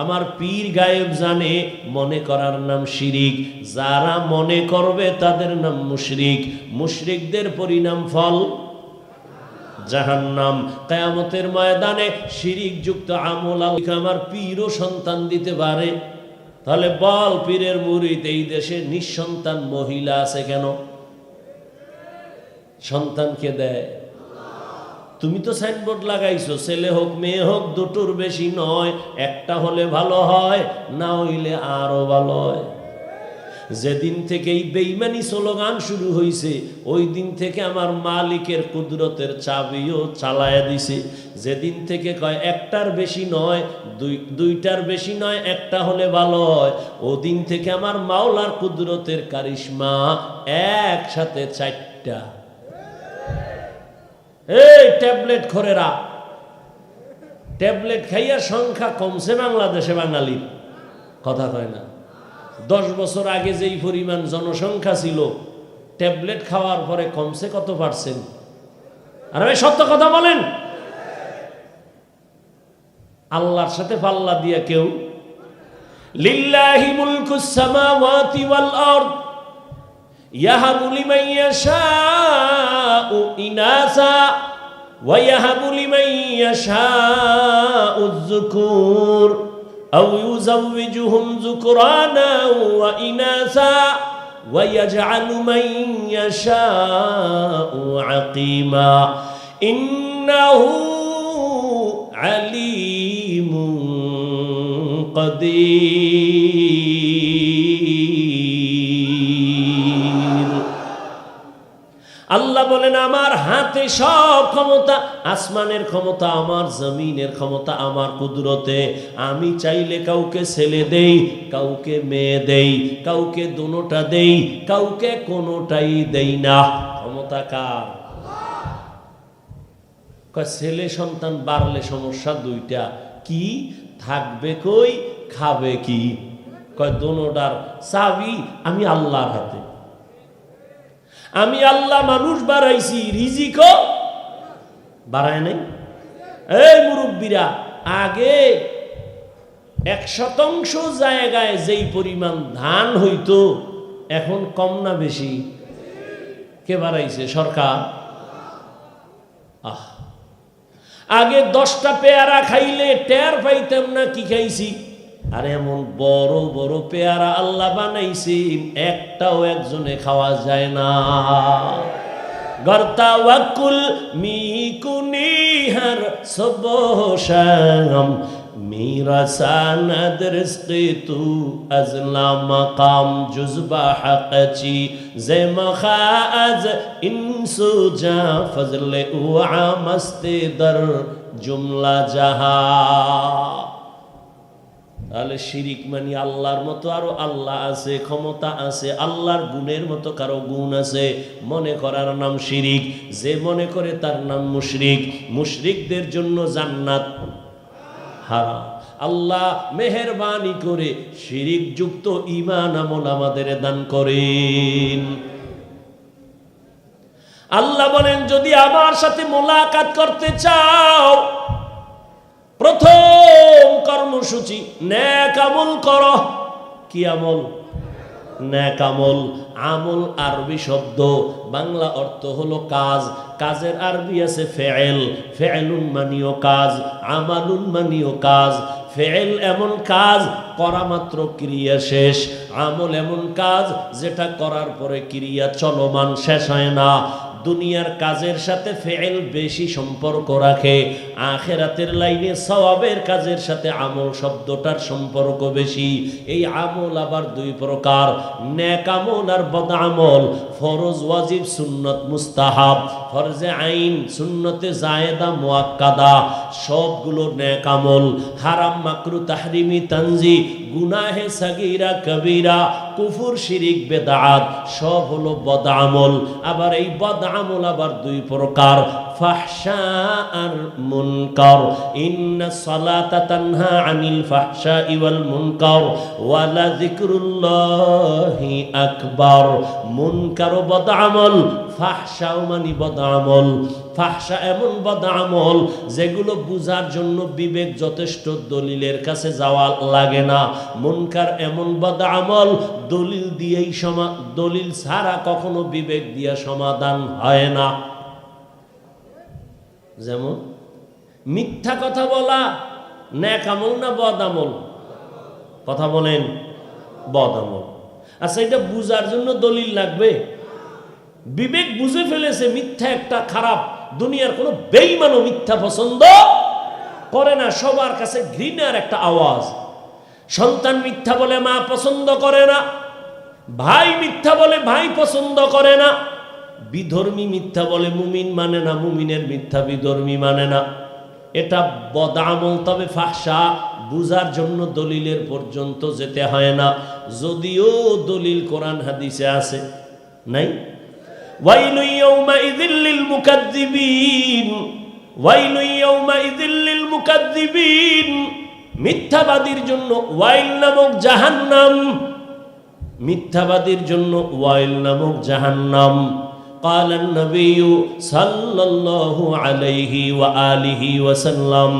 আমার পীর গায়েব জানে, মনে করার নাম শিরিক। যারা মনে করবে তাদের নাম মুশরিক। মুশরিকদের পরিণাম ফল জাহান্নাম। কিয়ামতের ময়দানে শিরিক যুক্ত আমল আমার পীরও সন্তান দিতে পারে। তাহলে বল, পীরের মুরিদ এই দেশে নিঃসন্তান মহিলা আছে কেন? সন্তানকে দেয়। তুমি তো সাইনবোর্ড লাগাইছো, ছেলে হোক মেয়ে হোক দুটোর বেশি নয়, একটা হলে ভালো হয়, না হইলে আরো ভালো হয়। যেদিন থেকে এই বেঈমানি স্লোগান শুরু হয়েছে, ওই দিন থেকে আমার মালিকের কুদরতের চাবিও চালায়া দিছে। যেদিন থেকে কয় একটার বেশি নয়, দুইটার বেশি নয়, একটা হলে ভালো হয়, ওদিন থেকে আমার মাওলার কুদরতের কারিশমা একসাথে চারটা। এই ট্যাবলেট খোরেরা, ট্যাবলেট খাইয়া সংখ্যা কমছে বাংলাদেশে বাঙালির, কথা কয় না। 10 বছর আগে যেই পরিমাণ জনসংখ্যা ছিল, ট্যাবলেট খাওয়ার পরে কমছে কত পার্সেন্ট? আর ভাই সত্য কথা বলেন। আল্লাহর সাথে পাল্লা দিয়া কেউ, লিল্লাহি মুলকুস সামাওয়াতি ওয়াল আরদ ইয়াহাবু লিমান ইয়াশাউ ইনাসা ওয়া ইয়াহাবু লিমান ইয়াশাউ যুকুর আও ইউযাওয়িজুহুম যুকরানা ওয়া ইনাসা ওয়া ইয়াজআলু মান ইয়াশাউ আকিমা ইন্নাহু আলীমুন কাদির। আল্লাহ বলেন, আমার হাতে সব ক্ষমতা, আসমানের ক্ষমতা আমার, জমিনের ক্ষমতা আমার কুদরতে। আমি চাইলে কাউকে ছেলে দেই, কাউকে মেয়ে দেই, কাউকে দুটোটা দেই, কাউকে কোনোটাই দেই না। ক্ষমতা কার? ছেলে সন্তান বাড়লে সমস্যা দুইটা, কি থাকবে কই, খাবে কি? কয় দুটোটার চাবি আমি আল্লাহর হাতে। আমি আল্লাহ মানুষ বাড়াইছি, রিজিকও বাড়ায় নাই। এই মুরব্বীরা, আগে 1% জায়গায় যেই পরিমাণ ধান হইতো, এখন কম না বেশি? কে বাড়াইছে? সরকার। আগে 10টা পেয়ারা খাইলে টের পাইতাম না কি খাইছি, আর এমন বড় বড় পেয়ারা আল্লাহ বানাইছেন, একটাও একজনে খাওয়া যায় না। গর্তা ওয়াকুল মিকুনিহার সবশাম মেরা সানাদ রিজকি তু আজলা মাকাম জুজবা হাকচি জে মখাজ ইনসু জা ফজলে ওয়া মস্তে দর জুমলা জাহা। তাহলে শিরিক মানে আল্লাহর মতো আরো আল্লাহ আছে, ক্ষমতা আছে, আল্লাহর গুণের মতো কারো গুণ আছে, মনে করার নাম শিরিক। যে মনে করে তার নাম মুশরিক। মুশরিকদের জন্য জান্নাত হারাম। আল্লাহ মেহেরবানি করে শিরিক যুক্ত ঈমান আমল আমাদের দান করেন। আল্লাহ বলেন, যদি আমার সাথে মোলাকাত করতে চাও, প্রথম কর্মসূচি নেক আমল করো। কি আমল? নেক আমল। আমল আরবি শব্দ, বাংলা অর্থ হলো কাজ। কাজের আরবি আছে ফেয়েল। ফেয়েলুন মানিও কাজ, আমালুন মানিও কাজ। ফেয়েল এমন কাজ করা মাত্র ক্রিয়া শেষ। আমল এমন কাজ যেটা করার পরে ক্রিয়া চলমান, শেষ হয় না। দুনিয়ার কাজের সাথে ফেয়েল বেশি সম্পর্ক রাখে, আখিরাতের লাইনে সওয়াবের কাজের সাথে আমল শব্দটার সম্পর্ক বেশি। এই আমল আবার দুই প্রকার, নেক আমল আর বদ আমল। ফরজ ওয়াজিব, সুন্নত মুস্তাহাব। ফরজে আইন, সুন্নতে জায়েদা মুআক্কাদা, সবগুলো নেক আমল। হারাম মাকরু তাহরিমি তানজি, গুনাহে সাগীরা কবিরা, কুফর শিরিক বেদাত, সব হলো বদ আমল। আবার এই বদ আমল আবার দুই প্রকার, ফাহশাআর মুনকার ইন্নাস সালাতা তানহা আনিল ফাহশাই ওয়াল মুনকার ওয়া লাযিকরুল্লাহি আকবার। মুনকার ও বদআমল, ফাহশাও মানে বদআমল। ফাহশা এমন বদআমল যেগুলো বুঝার জন্য বিবেক যথেষ্ট, দলিলের কাছে যাওয়া লাগে না। মুনকার এমন বদআমল দলিল দিয়েই দলিল ছাড়া কখনো বিবেক দিয়ে সমাধান হয় না। যেমন মিথ্যা কথা বলা নেক আমল না বদআমল? কথা বলেন, বদআমল। আচ্ছা, এটা বুঝার জন্য দলিল লাগবে? বিবেক বুঝে ফেলেছে মিথ্যা একটা খারাপ। দুনিয়ার কোনো বেঈমানও মিথ্যা পছন্দ করে না, সবার কাছে ঘৃণার একটা আওয়াজ। সন্তান মিথ্যা বলে মা পছন্দ করে না, ভাই মিথ্যা বলে ভাই পছন্দ করে না, বিধর্মী মিথ্যা বলে মুমিন মানে না, মুমিনের মিথ্যা বিধর্মী মানে না। এটা বদআমল। তবে ফাহশা বুঝার জন্য দলিলের পর্যন্ত যেতে হয় না, যদিও দলিল কোরআন হাদিসে আছে। নাই? ওয়াইলু ইয়াউমাইযিল লিল মুকাদ্দিবিন, ওয়াইলু ইয়াউমাইযিল লিল মুকাদ্দিবিন। মিথ্যাবাদীর জন্য ওয়াইল নামক জাহান্নাম, মিথ্যাবাদীর জন্য ওয়াইল নামক জাহান্নাম। قال النبي صلى الله عليه وآله وسلم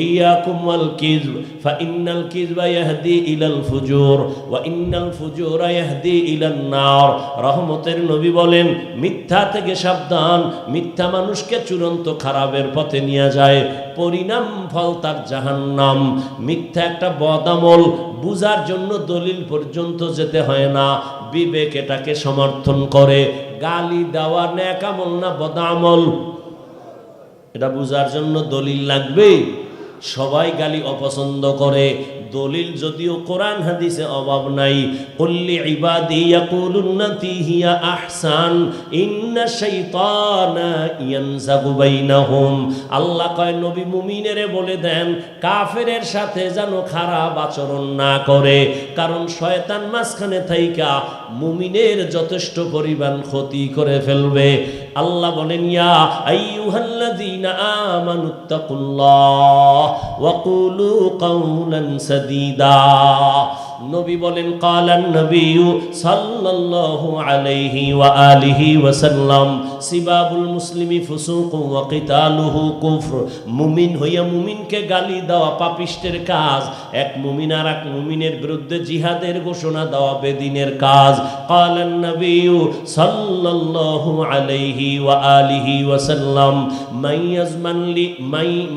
إياكم والكذب فإن الكذب يهدي إلى الفجور وإن الفجور يهدي إلى النار। রহমতের নবী বলেন, মিথ্যা থেকে সাবধান। মিথ্যা মানুষকে চূড়ান্ত খারাপের পথে নিয়ে যায়, পরিণাম ফল তার জাহান্নাম। মিথ্যা একটা বদআমল, বুঝার জন্য দলিল পর্যন্ত যেতে হয় না, বিবেক এটাকে সমর্থন করে। গালি দেওয়া নেক আমল না বদআমল? এটা বুঝার জন্য দলিল লাগবে। সবাই গালি অপছন্দ করে, দলিল যদিও কোরআন হাদিসে অভাব নাই। কুল্লি ইবাদি ইয়াকুলুন্নাতি হিয়া আহসান ইন্না শাইতানা ইয়ানজাগু বাইনাহুম। আল্লাহ কয় নবী মুমিনেরে বলে দেন কাফেরের সাথে যেন খারাপ আচরণ না করে, কারণ শয়তান মাঝখানে থাইকা মুমিনের যথেষ্ট পরিমাণ ক্ষতি করে ফেলবে। আল্লাহ বলেন, ইয়া আইয়ুহাল্লাযীনা আমানুত্তাকুল্লাহ ওয়া কুলু কাওলান সাদীদা। নবী বলেন, কালান নবিয়্যু সাল্লাল্লাহু আলাইহি ওয়া আলিহি ওয়াসাল্লাম সিবাবুল মুসলিমি ফুসুকু ওয়া কিতালুহু কুফর। মুমিন হইয়া মুমিনকে গালি দেওয়া পাপিষ্টের কাজ, এক মুমিন আর এক মুমিনের বিরুদ্ধে জিহাদের ঘোষণা দেওয়া বেদিনের কাজ। কালান নবিয়্যু সাল্লাল্লাহু আলাইহি ওয়া আলিহি ওয়াসাল্লাম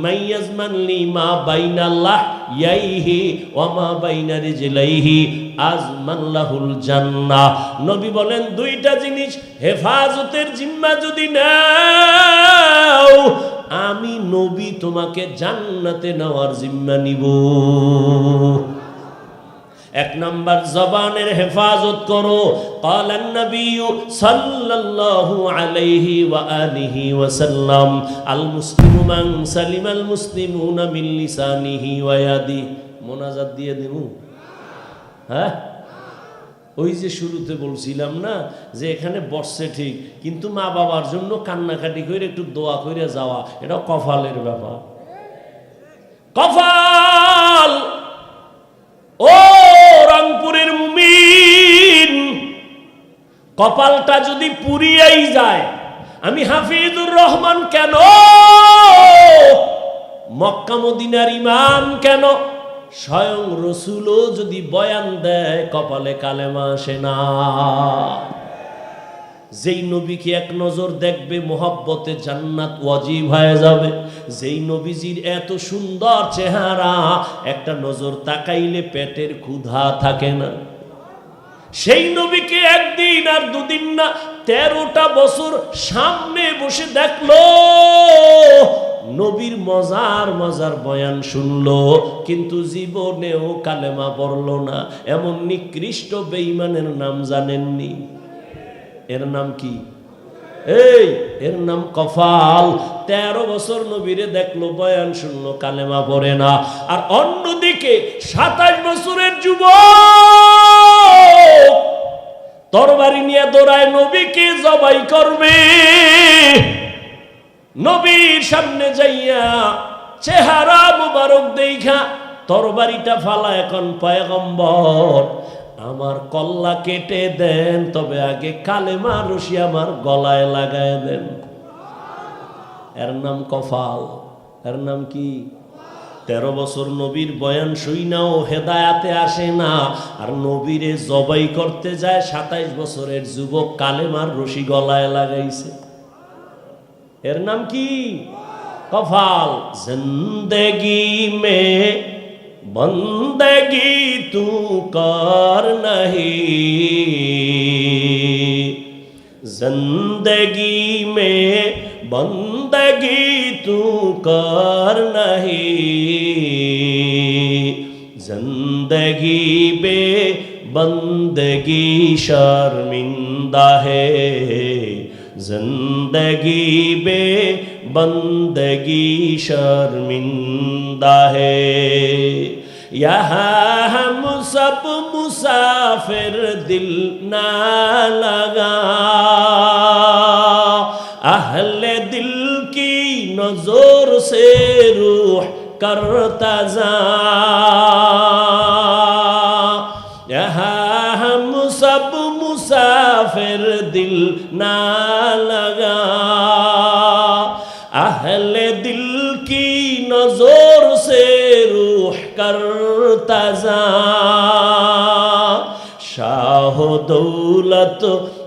মাইয়াজমান লি মা বাইনা লাহইহি ওয়া মা বাইনা রিজলাইহি আজমান লাহুল জান্নাহ। নবী বলেন, দুইটা জিনিস হেফাজতের জিম্মা যদি নাও, আমি নবী তোমাকে জান্নাতে নেওয়ার জিম্মা নিব। এক নাম্বার, জবানের হেফাজত করো। কালান নবিয়্যু সাল্লাল্লাহু আলাইহি ওয়া আলিহি ওয়াসাল্লাম আল মুসলিমু মান সালিমাল মুসলিমুনা মিন লিসানিহি ওয়া ইয়াদিহি। মোনাজাত দিয়ে দিমু? হ্যাঁ, ওই যে শুরুতে বলছিলাম না যে এখানে বসছে ঠিক, কিন্তু মা বাবার জন্য কান্নাকাটি করে একটু দোয়া করে যাওয়া, এটা কপালের ব্যাপার। কপাল। ও রংপুরের মুমিন, কপালটা যদি পুড়িয়েই যায়, আমি হাফিজুর রহমান কেন, মক্কা মদিনার ইমাম কেন, স্বয়ং রসুলও যদি বয়ান দেয় কপালে কালেমা আসে না। যেই নবীকে এক নজর দেখবে মোহাব্বতে জান্নাত ওয়াজিব হয়ে যাবে। যেই নবীজির এত সুন্দর চেহারা, একটা নজর তাকাইলে পেটের ক্ষুধা থাকে না। সেই নবীকে একদিন আর দুদিন না, 13টা বছর সামনে বসে দেখলো, নবীর মজার মজার বয়ান শুনলো, কিন্তু জীবনেও কালেমা পড়লো না। এমন নিকৃষ্ট বেঈমানের নাম জানেননি? এর নাম কি? এর নাম কফাল। 13 বছর নবীরে দেখলো, বয়ান শুনলো, কালেমা পড়ে না। আর অন্যদিকে 27 বছরের যুবক তরবারি নিয়ে দৌড়ায় নবীকে জবাই করবে। নবীর সামনে যাইয়া চেহারা মুবারক দেখা তরবারিটা ফালা, এখন পয়গম্বর আমার কল্লা কেটে দেন, তবে আগে কালেমা রশি আমার গলায় লাগায় দেন। এর নাম কফাল। এর নাম কি? 13 বছর নবীর বয়ান শুইনাও হেদায়াতে আসে না, আর নবীরে জবাই করতে যায় 27 বছরের যুবক কালেমার রশি গলায় লাগাইছে। এর নাম কি? কফাল। জিন্দেগি মে বন্দগি তু কর নহি, জিন্দেগি মে বন্দগি তু কর নহি, জিন্দেগি বে বন্দগি শर्मिंदा है, जिंदगी बे बंदगी शर्मिंदा है। यहाँ हम सब मुसाफिर दिल ना लगा, अहले दिल की नजर से रूह करता जा। यहाँ हम सब मुसाफिर दिल ना लगा, अहले दिल की नजर से रूह करता जा। शाह दौलत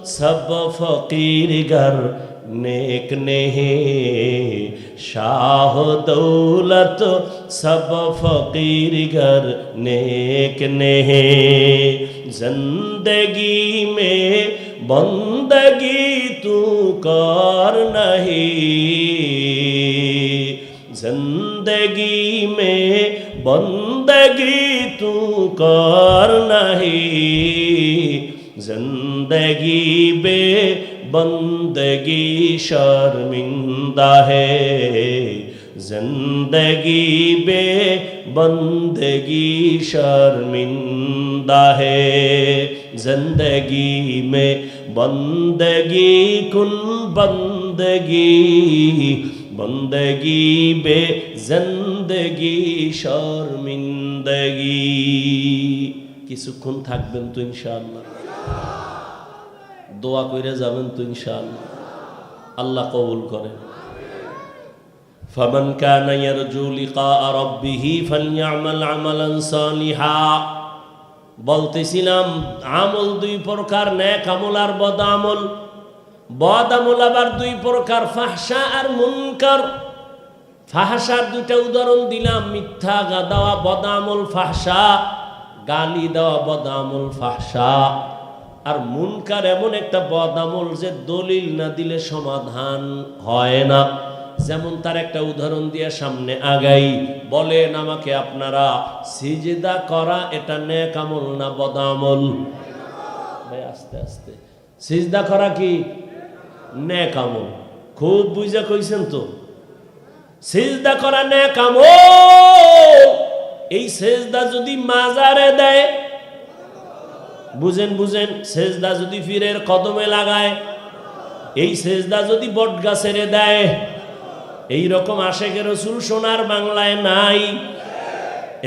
सब फकीर घर नेक नहीं, शाह दौलत सब फकीर घर नेक नहीं, जिंदगी में बंदगी तू कर नहीं, जिंदगी में बंदगी तू कर नहीं, जिंदगी बे बंदगी शर्मिंदा है, जिंदगी बे बंदगी शर्मिंदा है। जिंदगी में बंदगी कुन बंदगी, बंदगी बे जिंदगी शर्मिंदगी। কিছুক্ষণ থাকবেন তো ইনশাআল্লাহ, দোয়া কইরা যাবেন তো ইনশাআল্লাহ, আল্লাহ কবুল করেন। ফামান কানা ইয়ারজু লিকা রাব্বিহি ফালইআমাল আমালান সালিহা। বলতেছিলাম আমল দুই প্রকার, নেক আমল আর বদ আমল। বদ আমল আবার দুই প্রকার, ফাহশা আর মুনকার। ফাহশার দুইটা উদাহরণ দিলাম, মিথ্যা দেওয়া বদ আমল ফাহশা, গালি দেওয়া বদ আমল ফাহশা। আর মুনকার এমন একটা বদ আমল যে দলিল না দিলে সমাধান হয় না। যেমন তার একটা উদাহরণ দিয়ে সামনে আগাই। বলেন আমাকে আপনারা, সিজদা করা এটা নেক আমল না বদ আমল? ভাই আস্তে আস্তে, সিজদা করা কি নেক আমল? খুব বুঝা কইছেন তো, সিজদা করা নেক আমল। এই সিজদা যদি মাজারে দেয়, বুঝেন বুঝেন, সেজদা যদি পীরের কদমে লাগায়, এই সেজদা যদি বট গাছের দেয়, এই রকম আশেকের রাসূল সোনার বাংলায় নাই।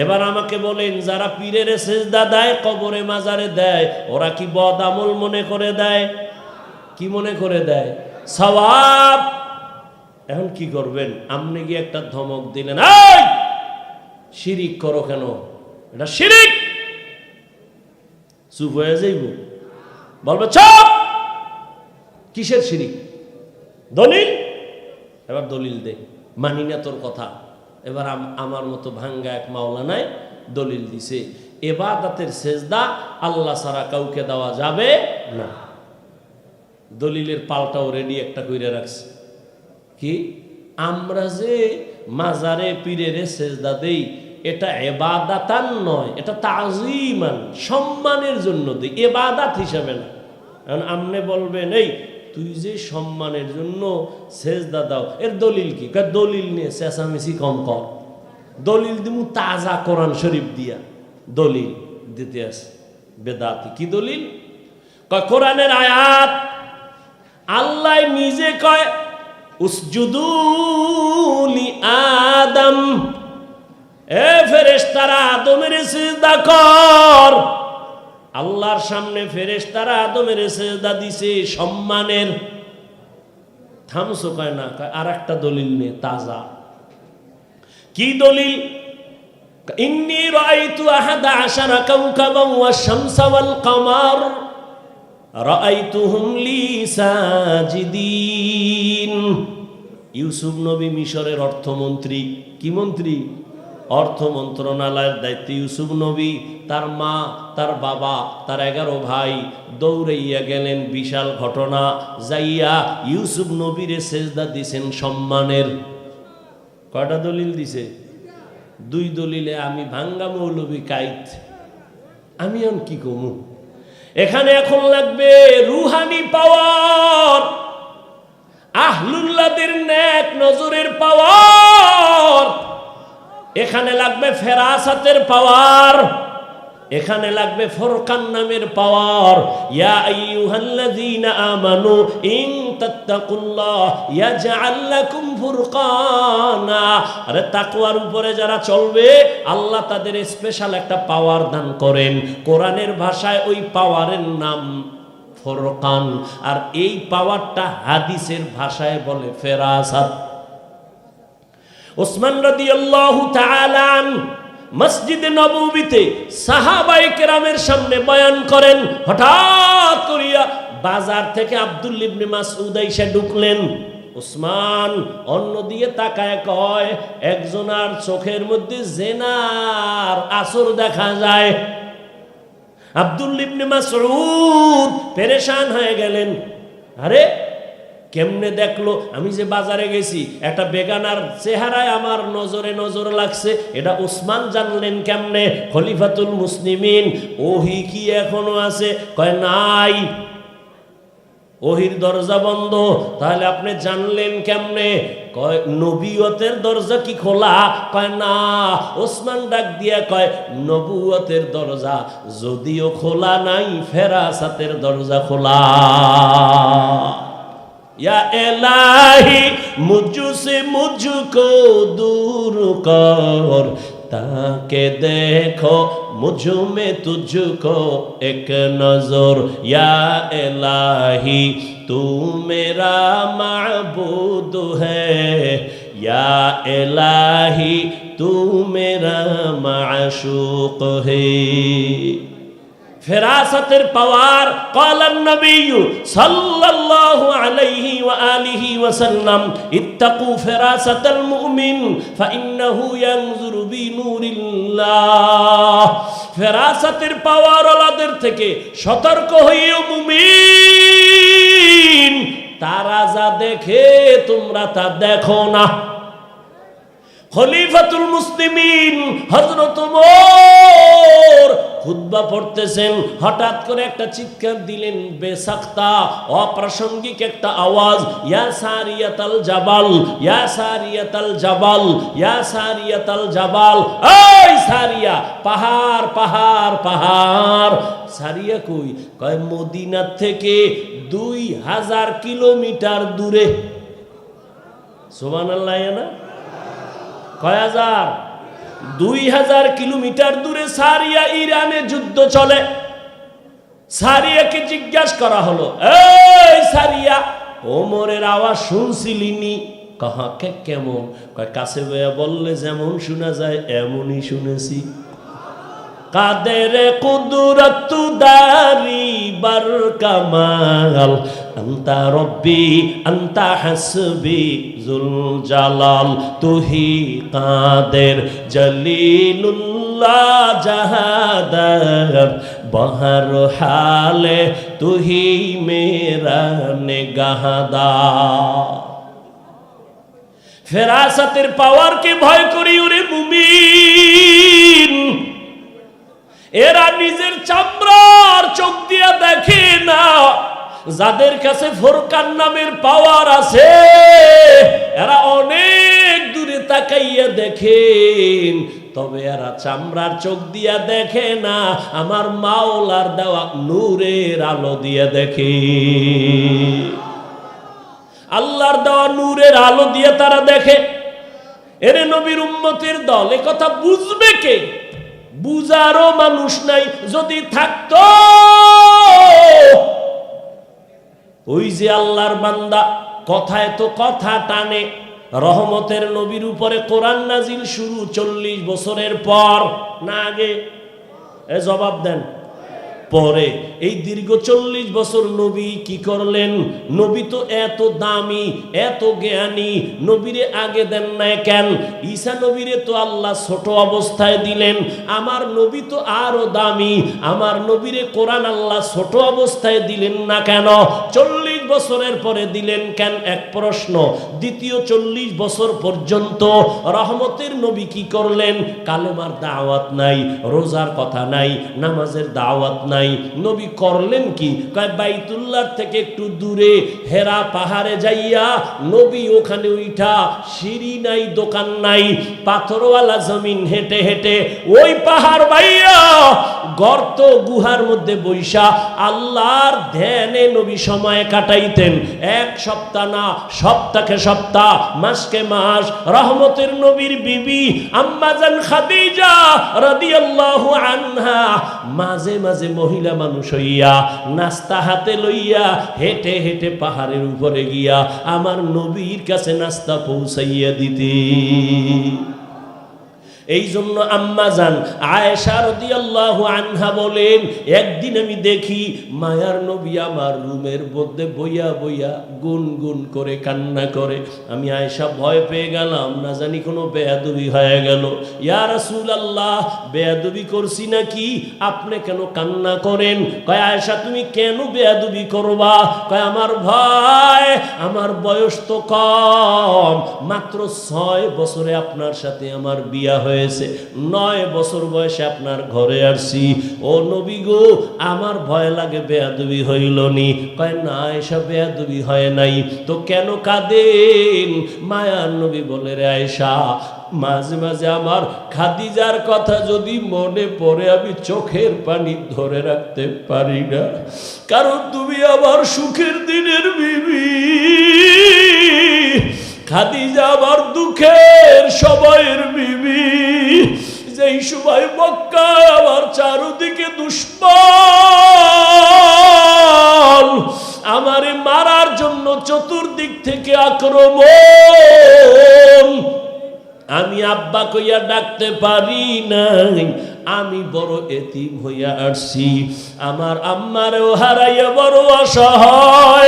এবার আমাকে বলেন, যারা পীরের সেজদা দেয়, কবরে মাজারে দেয়, ওরা কি বদ আমল মনে করে দেয়? কি মনে করে দেয়? সওয়াব। এখন কি করবেন? আপনি গিয়ে একটা ধমক দিলেন, এই শিরিক করো কেন, এটা শিরিক। চুপ হয়ে যাইব, বলবে চুপ, কিসের শিরিক? দলিল। এবার দলিল দে, মানি না তোর কথা। এবার আমার মতো ভাঙ্গা এক মাওলানায় দলিল দিছে, ইবাদতের সেজদা আল্লাহ ছাড়া কাউকে দেওয়া যাবে না। দলিলের পাল্টাও রেডি একটা কইরে রাখছে। কি? আমরা যে মাজারে পীরের সেজদা দেই, এটা ইবাদাতান নয়, এটা তাজিমান, সম্মানের জন্য দেই, ইবাদত হিসাবে না। এখন আপনি বলবেন, এই তুই যে সম্মানের জন্য সেজদা দাও, এর দলিল কি? দলিল নিয়ে চেঁচামেচি কম কর। দলিল দিমু তাজা কোরআন শরীফ দিয়া দলিল দিতে আছে বেদাতি। কি দলিল? কয় কোরআনের আয়াত। আল্লাহ নিজে কয় উসজুদু লি আদম, এ ফেরেশতারা আদমের সিজদা কর। আল্লাহর সামনে ফেরেশতারা আদমের সিজদা দিছে সম্মানের। থামসো কয় না, কয় আর একটা দলিল নে তাজা। কি দলিল? ইন্নী রাআইতু আহাদা আশারা কাওকাবান ওয়াশ শামসা ওয়াল কমার রাআইতুহুম লি সাজিদিন। ইউসুফ নবী মিশরের অর্থমন্ত্রী। কি মন্ত্রী? অর্থ মন্ত্রণালয়ের দায়িত্বে ইউসুফ নবী, তার মা, তার বাবা, তার 11 ভাই দৌড়াইয়া গেলেন। বিশাল ঘটনা। যাইয়া ইউসুফ নবীরে সেজদা দিছেন সম্মানের। কয়টা দলিল দিছে? 2 দলিলে আমি ভাঙ্গা মৌলবী কাইত। আমি আর কি কমু? এখানে এখন লাগবে রুহানি পাওয়ার, আহলুল্লাহদের নেক নজরের পাওয়ার। এখানে লাগবে ফেরাসাতের পাওয়ার, এখানে লাগবে ফুরকান নামের পাওয়ার। ইয়া আইয়ুহাল্লাযীনা আমানু ইন তাত্তাকুল্লাহ ইয়াজআল লাকুম ফুরকানা। আরে তাকওয়ার উপরে যারা চলবে আল্লাহ তাদের স্পেশাল একটা পাওয়ার দান করেন। কোরআনের ভাষায় ওই পাওয়ারের নাম ফুরকান, আর এই পাওয়ারটা হাদিসের ভাষায় বলে ফেরাসাত। ওসমান রাদিয়াল্লাহু তাআলা মসজিদে নববীতে সাহাবায়ে কেরামের সামনে বয়ান করেন। হঠাৎ করিয়া বাজার থেকে আব্দুল্লাহ ইবনে মাসউদ এসে ঢুকলেন। ওসমান অন্য দিয়ে তাকায় কয়, একজনার চোখের মধ্যে জিনার আসর দেখা যায়। আব্দুল্লাহ ইবনে মাসউদ পেরেশান হয়ে গেলেন। আরে কেমনে দেখলো? আমি যে বাজারে গেছি একটা বেগানার চেহারায় আমার নজরে নজর লাগছে, এটা ওসমান জানলেন কেমনে? খলিফাতুল মুসলিমিন। ওহি কি এখনো আছে? কয় নাই, ওহির দরজা বন্ধ। তাহলে আপনি জানলেন কেমনে? কয় নবুয়তের দরজা কি খোলা? কয় না। ওসমান ডাক দিয়া কয়, নবুয়তের দরজা যদিও খোলা নাই, ফেরাসাতের দরজা খোলা। या इलाही मुझसे मुझको दूर कर, ताके देखो मुझ में तुझको एक नजर। या इलाही तू मेरा माबूद है, या इलाही तू मेरा माशूक है। ফেরাসাতের পাওয়ার। ক্বালান নবিয়্যু সাল্লাল্লাহু আলাইহি ওয়া আলিহি ওয়াসাল্লাম, ইত্তাকু ফেরাসাতাল মুমিন ফাইন্নাহু ইয়ানজুরু বিনুরিল্লাহ। ফেরাসাতের পাওয়ার ওলাদের থেকে সতর্ক হইও মুমিন, তারা যা দেখে তোমরা তা দেখো না। খলিফাতুল মুসলিমিন হযরত ওমর খুতবা পড়তেছেন, হঠাৎ করে একটা চিৎকার দিলেন, বেসাক্তা অপ্রাসঙ্গিক একটা আওয়াজ। ইয়া সারিয়াতাল জাবাল, ইয়া সারিয়াতাল জাবাল, ইয়া সারিয়াতাল জাবাল। এই সারিয়া, পাহাড় পাহাড় পাহাড়। সারিয়া কই? কয় মদিনা থেকে 2000 কিলোমিটার দূরে। সুবহানাল্লাহ। না কয় হাজার? 2000 কিলোমিটার দূরে সারিয়া। ইরানে যুদ্ধ চলে। সারিয়াকে জিজ্ঞাসা করা হলো, এই সারিয়া, ওমরের আওয়াজ শুনছিলিনি? কাহাকে কেমন? কয় কাছে বললে যেমন শোনা যায় এমনই শুনেছি। কাদের কুদরত দারি বার কামাল, আন্তা রব্বি আন্তা হাসবি জুল জালাল, তুহি কাদের জলিলুল্লাহ জাহাদার, বহর হালে তুহি মেরা নিগাহদার। ফেরাসাতের পাওয়ারকে ভয় করি ওরে মুমিন। এরা নিজের চামড়ার চোখ দিয়া দেখে না। যাদের কাছে ফুরকান নামের পাওয়ার আছে এরা অনেক দূরে তাকাইয়া দেখেন, তবে এরা চামড়ার চোখ দিয়া দেখে না, আমার মাওলার দেওয়া নূরের আলো দিয়া দেখে। আল্লাহর দেওয়া নূরের আলো দিয়ে তারা দেখে। এরে নবীর উম্মতের দল, এ কথা বুঝবে কে? বুঝারও মানুষ নাই। যদি থাকতো, ওই যে আল্লাহর বান্দা কথায় তো কথা টানে, রহমতের নবীর উপরে কোরআন নাজিল শুরু 40 বছরের পর না আগে? এ জবাব দেন। পরে এই দীর্ঘ 40 বছর নবী কি করলেন? নবী তো এত দামি, এত জ্ঞানী, নবীরে আগে দেন না কেন? ঈসা নবীরে তো আল্লাহ ছোট অবস্থায় দিলেন, আমার নবী তো আরো দামি, আমার নবীরে কোরআন আল্লাহ ছোট অবস্থায় দিলেন না কেন? 40 বছরের পরে দিলেন কেন? এক প্রশ্ন। দ্বিতীয় 40 বছর পর্যন্ত রহমতের নবী কি করলেন? কালেমার দাওয়াত নাই, রোজার কথা নাই, নামাজের দাওয়াত নাই। নবী করলেন কি? কয় বাইতুল্লাহ থেকে একটু দূরে হেরা পাহাড়ে যাইয়া নবী ওখানে উঠা, সিঁড়ি নাই, দোকান নাই, পাথরওয়ালা জমিন হেঁটে হেঁটে ওই পাহাড় বাইয়া গর্ত গুহার মধ্যে বৈশা আল্লাহর ধ্যানে নবী সময় কাটাইতেন। এক সপ্তাহ না, সপ্তাহকে সপ্তাহ, মাসকে মাস। রহমতের নবীর বিবি আম্মা জান খাদিজা রাদিয়াল্লাহু আনহা মাঝে মাঝে মহিলা মানুষ হইয়া নাস্তা হাতে লইয়া হেঁটে হেঁটে পাহাড়ের উপরে গিয়া আমার নবীর কাছে নাস্তা পৌঁছাইয়া দিতে। এই জন্য আম্মা জান আয়েশা রাদিয়াল্লাহু আনহা বলেন, একদিন আমি দেখি মায়ার নবী আমার রুমের মধ্যে বইয়া বইয়া গুনগুন করে কান্না করে। আমি আয়েশা ভয় পেয়ে গেলাম, না জানি কোনো বেয়াদবি হয়ে গেল। ইয়া রাসূলুল্লাহ, বেয়াদবি করছি নাকি? আপনি কেন কান্না করেন? কয় আয়েশা তুমি কেন বেয়াদবি করবা? কয় আমার ভাই, আমার বয়স তো কম, মাত্র 6 বছরে আপনার সাথে আমার বিয়া হয়েছে, 9 বছর বয়সে আপনার ঘরে আসছি। ও নবী গো, আমার ভয় লাগে বেয়াদবি হইল নি? কয় না আয়েশা, বেয়াদবি হয় নাই। তো কেন কাঁদেন? মায়ার নবী বলে, রে আয়েশা, মাঝে মাঝে আমার খাদিজার কথা যদি মনে পড়ে আমি চোখের পানি ধরে রাখতে পারি না, কারণ তুমি আমার সুখের দিনের বিবি। খাদিজা আমার দুঃখের সময়ের বিবি। যেই সময় মক্কায় আমার চারদিকে দুশমন আমারে মারার জন্য চতুর্দিক থেকে আক্রমণ, আমি আব্বা কইয়া ডাকতে পারি নাই, আমি বড় এতিম হইয়া আসছি। আমার আম্মারেও হারাইয়া বড় অসহায়।